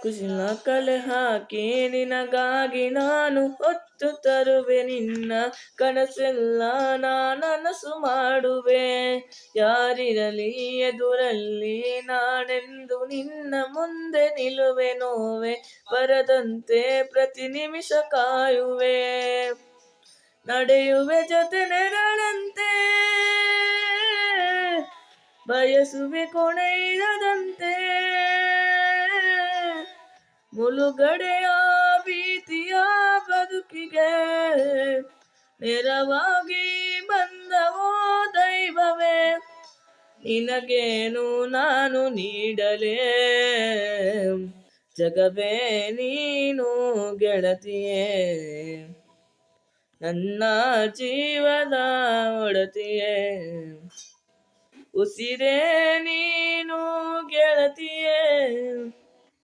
ಕುಶಲ ಕಲೆ ಹಾಕಿ ನಿನಗಾಗಿ ನಾನು ಹೊತ್ತು ತರುವೆ ನಿನ್ನ ಕನಸೆಲ್ಲ ನನಸು ಮಾಡುವೆ. ಯಾರಿರಲಿ ಎದುರಲ್ಲಿ ನಾನೆಂದು ನಿನ್ನ ಮುಂದೆ ನಿಲ್ಲುವೆ. ನೋವೆ ಬರದಂತೆ ಪ್ರತಿ ನಿಮಿಷ ಕಾಯುವೆ. ನಡೆಯುವೆ ಜೊತೆ ನೆರಳಂತೆ, ಬಯಸುವೆ ಕೊನೆ ಇರದಂತೆ. ಮುಳುಗಡೆಯ ಭೀತಿಯ ಬದುಕಿಗೆ ನೆರವಾಗಿ ಬಂದವೋ ದೈವವೇ. ನಿನಗೇನು ನಾನು ನೀಡಲೇ, ಜಗವೇ ನೀನು ಗೆಳತಿಯೇ. ನನ್ನ ಜೀವದ ಒಡತಿಯೇ, ಉಸಿರೇ ನೀನು ಗೆಳತಿಯೇ.